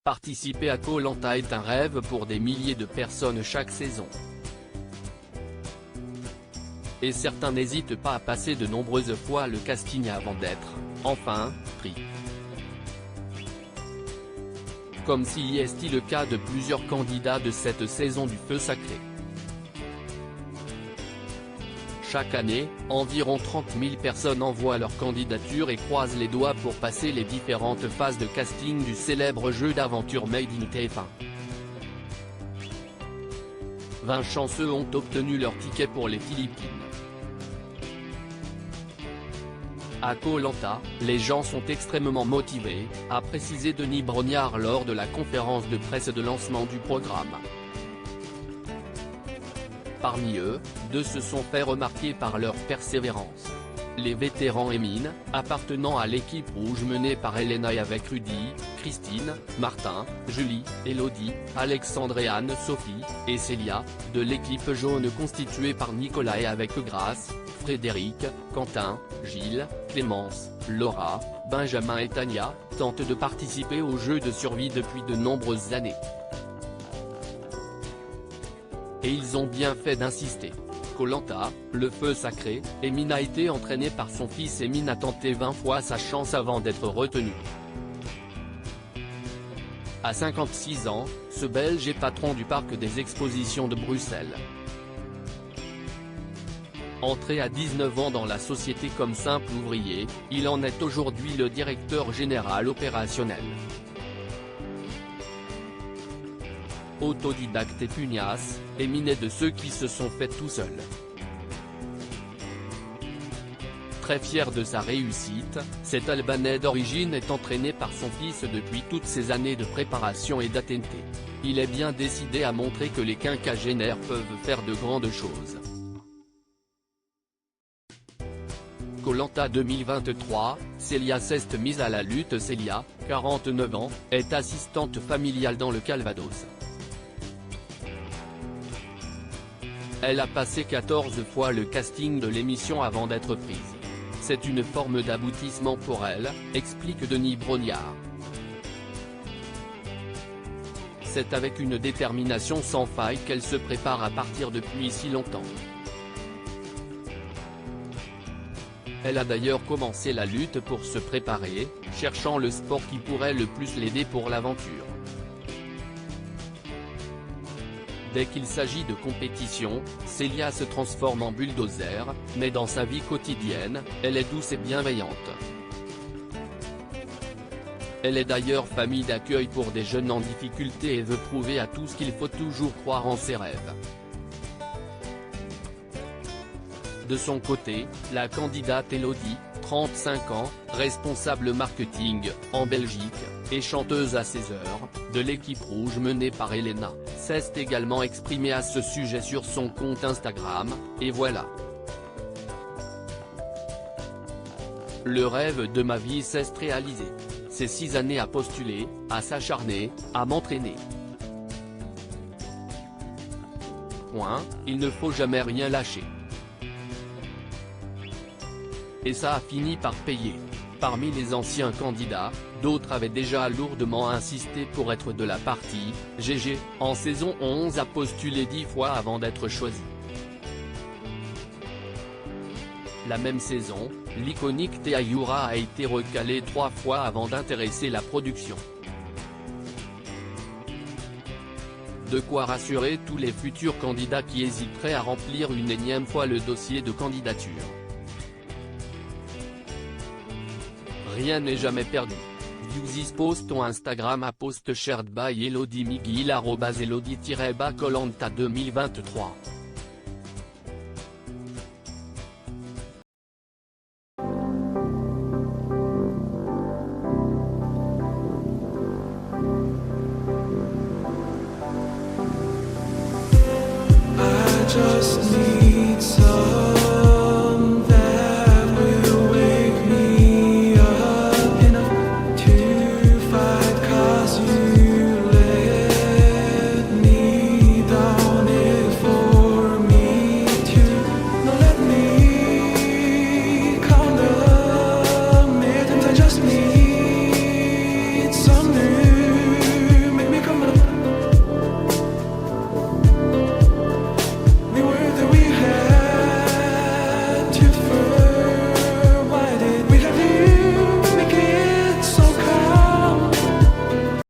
Participer à Koh Lanta est un rêve pour des milliers de personnes chaque saison. Et certains n'hésitent pas à passer de nombreuses fois le casting avant d'être, enfin, pris. Comme s'il est le cas de plusieurs candidats de cette saison du feu sacré. Chaque année, environ 30 000 personnes envoient leur candidature et croisent les doigts pour passer les différentes phases de casting du célèbre jeu d'aventure Made in TF1. 20 chanceux ont obtenu leur ticket pour les Philippines. À Koh Lanta, les gens sont extrêmement motivés, a précisé Denis Brognard lors de la conférence de presse de lancement du programme. Parmi eux, deux se sont fait remarquer par leur persévérance. Les vétérans Émine, appartenant à l'équipe rouge menée par Elena et avec Rudy, Christine, Martin, Julie, Elodie, Alexandre et Anne, Sophie, et Célia, de l'équipe jaune constituée par Nicolas et avec Grace, Frédéric, Quentin, Gilles, Clémence, Laura, Benjamin et Tania, tentent de participer au jeu de survie depuis de nombreuses années. Et ils ont bien fait d'insister. Koh Lanta, le feu sacré, Émine a été entraîné par son fils. Émine a tenté 20 fois sa chance avant d'être retenu. À 56 ans, ce Belge est patron du parc des expositions de Bruxelles. Entré à 19 ans dans la société comme simple ouvrier, il en est aujourd'hui le directeur général opérationnel. Autodidacte et pugnace, Émine est de ceux qui se sont faits tout seuls. Très fier de sa réussite, cet Albanais d'origine est entraîné par son fils depuis toutes ces années de préparation et d'ATT. Il est bien décidé à montrer que les quinquagénaires peuvent faire de grandes choses. Koh Lanta 2023, Célia s'est mise à la lutte. Célia, 49 ans, est assistante familiale dans le Calvados. Elle a passé 14 fois le casting de l'émission avant d'être prise. C'est une forme d'aboutissement pour elle, explique Denis Brognard. C'est avec une détermination sans faille qu'elle se prépare à partir depuis si longtemps. Elle a d'ailleurs commencé la lutte pour se préparer, cherchant le sport qui pourrait le plus l'aider pour l'aventure. Dès qu'il s'agit de compétition, Célia se transforme en bulldozer, mais dans sa vie quotidienne, elle est douce et bienveillante. Elle est d'ailleurs famille d'accueil pour des jeunes en difficulté et veut prouver à tous qu'il faut toujours croire en ses rêves. De son côté, la candidate Elodie, 35 ans, responsable marketing, en Belgique, et chanteuse à 16 heures, de l'équipe rouge menée par Elena, s'est également exprimée à ce sujet sur son compte Instagram, et voilà. Le rêve de ma vie s'est réalisé. Ces 6 années à postuler, à s'acharner, à m'entraîner. Il ne faut jamais rien lâcher. Et ça a fini par payer. Parmi les anciens candidats, d'autres avaient déjà lourdement insisté pour être de la partie. GG, en saison 11 a postulé 10 fois avant d'être choisi. La même saison, l'iconique Théa Youra a été recalée 3 fois avant d'intéresser la production. De quoi rassurer tous les futurs candidats qui hésiteraient à remplir une énième fois le dossier de candidature. Rien n'est jamais perdu. View this post on Instagram à post shared by Elodie Miguel @Elodie-Koh Lanta 2023.